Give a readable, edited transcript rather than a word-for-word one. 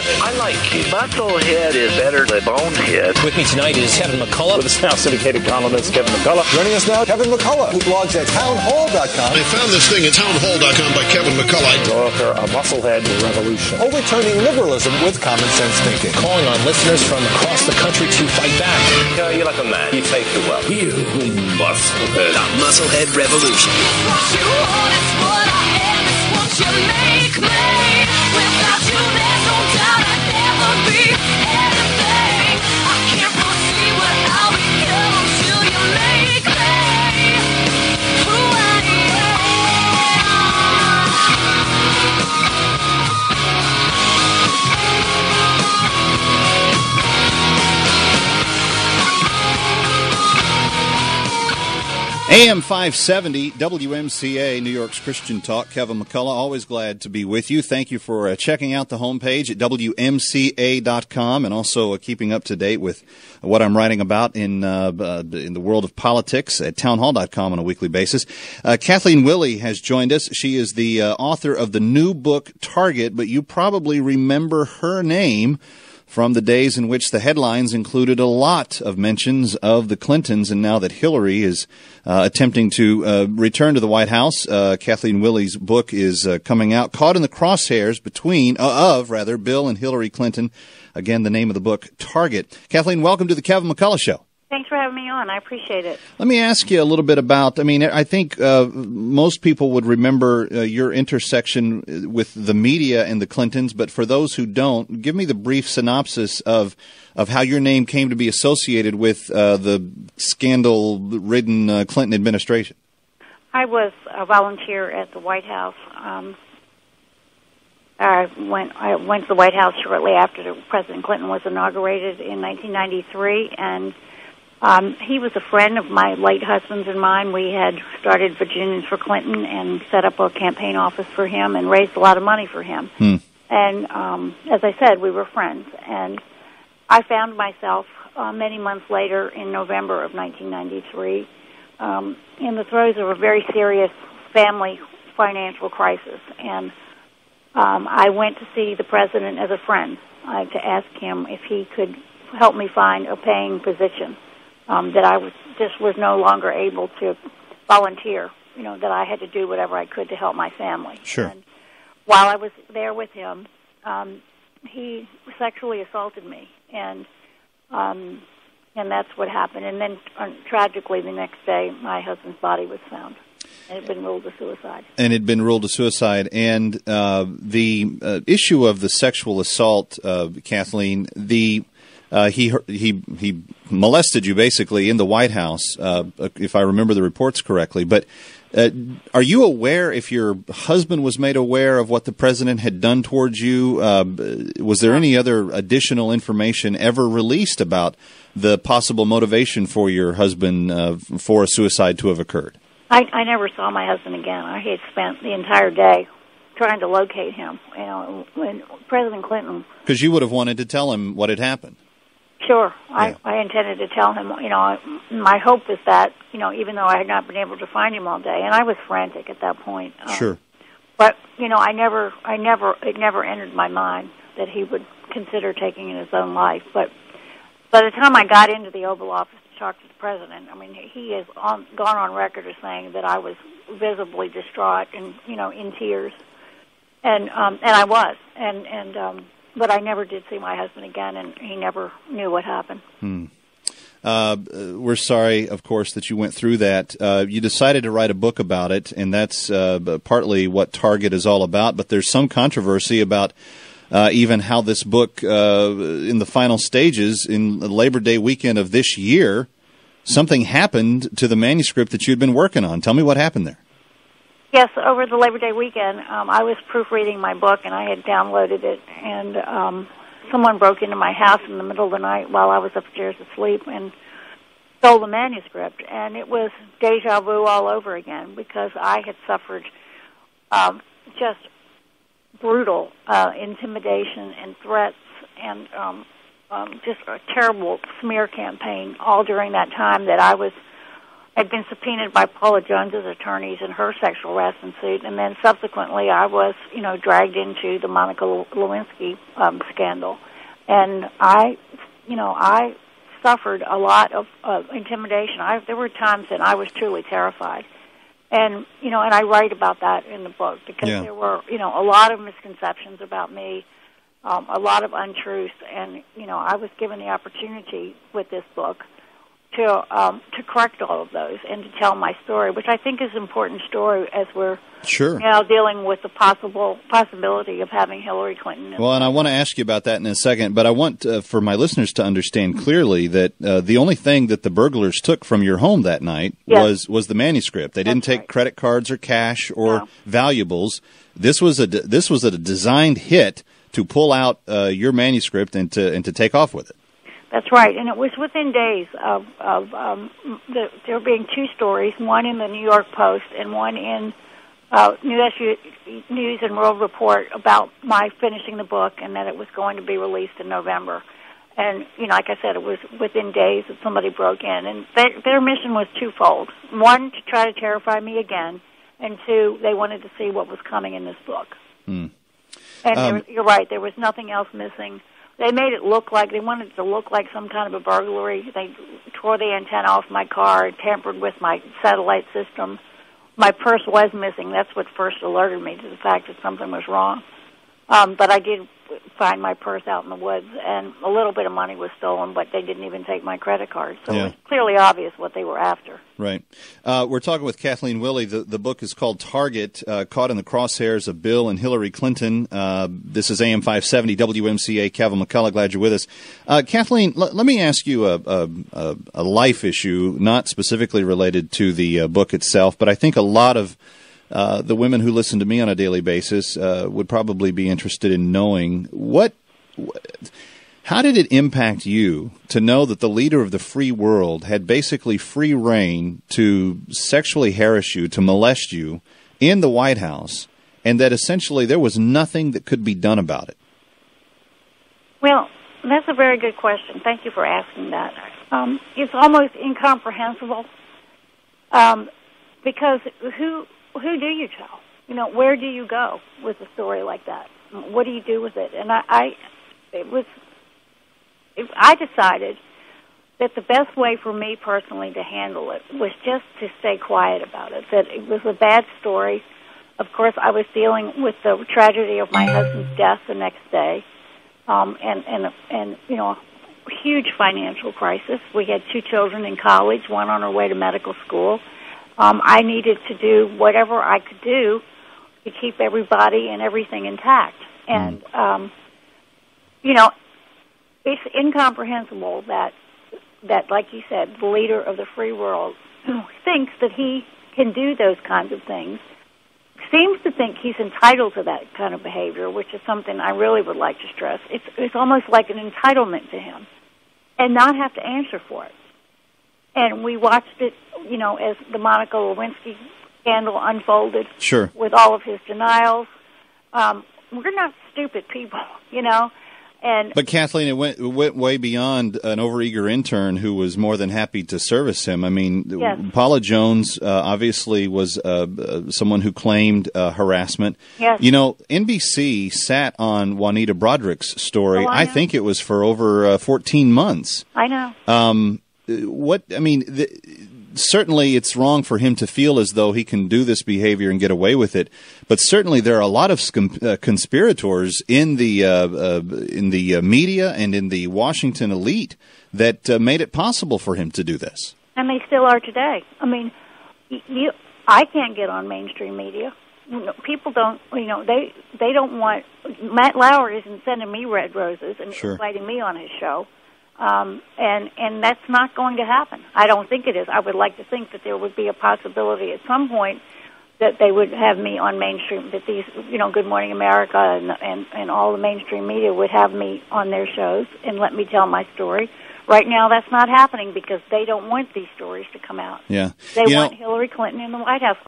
Kevin, I like you. Musclehead is better than Bonehead. With me tonight is Kevin McCullough. With us now, syndicated columnist Kevin McCullough. Joining us now, Kevin McCullough, who blogs at townhall.com. I found this thing at townhall.com by Kevin McCullough. The author of Musclehead Revolution. Overturning liberalism with common sense thinking. Calling on listeners from across the country to fight back. You're like a man. You take the well. You Musclehead. The Musclehead Revolution. Without you, there's no doubt I'd never be anything. I can't proceed without you till you make me who I AM 570, WMCA, New York's Christian Talk. Kevin McCullough, always glad to be with you. Thank you for checking out the homepage at WMCA.com and also keeping up to date with what I'm writing about in the world of politics at townhall.com on a weekly basis. Kathleen Willey has joined us. She is the author of the new book, Target, but you probably remember her name from the days in which the headlines included a lot of mentions of the Clintons, and now that Hillary is attempting to return to the White House, Kathleen Willey's book is coming out, Caught in the Crosshairs of Bill and Hillary Clinton. Again, the name of the book, Target. Kathleen, welcome to the Kevin McCullough Show. Thanks for having me on. I appreciate it. Let me ask you a little bit about, I think most people would remember your intersection with the media and the Clintons, but for those who don't, give me the brief synopsis of how your name came to be associated with the scandal-ridden Clinton administration. I was a volunteer at the White House. I went to the White House shortly after President Clinton was inaugurated in 1993, and he was a friend of my late husband's and mine. We had started Virginians for Clinton and set up a campaign office for him and raised a lot of money for him. And as I said, we were friends. And I found myself many months later in November of 1993 in the throes of a very serious family financial crisis. And I went to see the president as a friend to ask him if he could help me find a paying position. That I was no longer able to volunteer, that I had to do whatever I could to help my family. Sure. And while I was there with him, he sexually assaulted me, and that's what happened. And then, tragically, the next day, my husband's body was found. And it had been ruled a suicide. And the issue of the sexual assault, Kathleen, he molested you basically in the White House, if I remember the reports correctly. But are you aware if your husband was made aware of what the president had done towards you? Was there any other additional information ever released about the possible motivation for your husband for a suicide to have occurred? I never saw my husband again. I had spent the entire day trying to locate him. When President Clinton... Because you would have wanted to tell him what had happened. Sure. Yeah. I intended to tell him, my hope was that, even though I had not been able to find him all day, and I was frantic at that point. Sure. But, it never entered my mind that he would consider taking his own life. But by the time I got into the Oval Office to talk to the president, he has gone on record as saying that I was visibly distraught and, in tears. And I was. But I never did see my husband again, and he never knew what happened. We're sorry, of course, that you went through that. You decided to write a book about it, and that's partly what Target is all about. But there's some controversy about even how this book, in the final stages, in the Labor Day weekend of this year, something happened to the manuscript that you'd been working on. Tell me what happened there. Yes, over the Labor Day weekend, I was proofreading my book, and I had downloaded it, and someone broke into my house in the middle of the night while I was upstairs asleep and stole the manuscript, and it was deja vu all over again because I had suffered just brutal intimidation and threats and just a terrible smear campaign all during that time that I was had been subpoenaed by Paula Jones's attorneys in her sexual harassment suit, and then subsequently I was, dragged into the Monica Lewinsky scandal, and I suffered a lot of intimidation. There were times that I was truly terrified, and and I write about that in the book because there were a lot of misconceptions about me, a lot of untruths, and I was given the opportunity with this book to correct all of those and to tell my story, which I think is an important story as we're now dealing with the possibility of having Hillary Clinton. Well, and I want to ask you about that in a second, but I want for my listeners to understand clearly that the only thing that the burglars took from your home that night was the manuscript. They didn't take credit cards or cash or valuables. This was a designed hit to pull out your manuscript and to take off with it. That's right, and it was within days of there being two stories, one in the New York Post and one in News and World Report about my finishing the book and that it was going to be released in November. And, like I said, it was within days that somebody broke in. And their mission was twofold. One, to try to terrify me again, and two, they wanted to see what was coming in this book. And you're right, there was nothing else missing. They made it they wanted it to look like some kind of a burglary. They tore the antenna off my car, tampered with my satellite system. My purse was missing. That's what first alerted me to the fact that something was wrong. But I did find my purse out in the woods, and a little bit of money was stolen, but they didn't even take my credit card. So it was clearly obvious what they were after. Right. We're talking with Kathleen Willey. The book is called Target, Caught in the Crosshairs of Bill and Hillary Clinton. This is AM 570, WMCA, Kevin McCullough. Glad you're with us. Kathleen, let me ask you a life issue, not specifically related to the book itself, but I think a lot of the women who listen to me on a daily basis would probably be interested in knowing how did it impact you to know that the leader of the free world had basically free reign to sexually harass you, to molest you in the White House, and that essentially there was nothing that could be done about it? Well, that's a very good question. Thank you for asking that. It's almost incomprehensible because who do you tell? Where do you go with a story like that? What do you do with it? And I decided that the best way for me personally to handle it was just to stay quiet about it, that it was a bad story. Of course, I was dealing with the tragedy of my husband's death the next day, and a huge financial crisis. We had two children in college, one on her way to medical school. I needed to do whatever I could do to keep everybody and everything intact. And, it's incomprehensible that, like you said, the leader of the free world thinks that he can do those kinds of things, seems to think he's entitled to that kind of behavior, which is something I really would like to stress. It's almost like an entitlement to him, and not have to answer for it. And we watched it, as the Monica Lewinsky scandal unfolded. Sure. With all of his denials. We're not stupid people, But Kathleen, it went way beyond an overeager intern who was more than happy to service him. I mean, Paula Jones obviously was someone who claimed harassment. Yes. NBC sat on Juanita Broderick's story. I think it was for over 14 months. I know. Certainly it's wrong for him to feel as though he can do this behavior and get away with it, but certainly there are a lot of conspirators in the media and in the Washington elite that made it possible for him to do this. And they still are today. I mean, I can't get on mainstream media. People don't, they don't want, Matt Lauer isn't sending me red roses and inviting me on his show. And that's not going to happen. I don't think it is. I would like to think that there would be a possibility at some point that they would have me on mainstream, that these, Good Morning America and all the mainstream media would have me on their shows and let me tell my story. Right now, that's not happening because they don't want these stories to come out. Yeah. They want Hillary Clinton in the White House.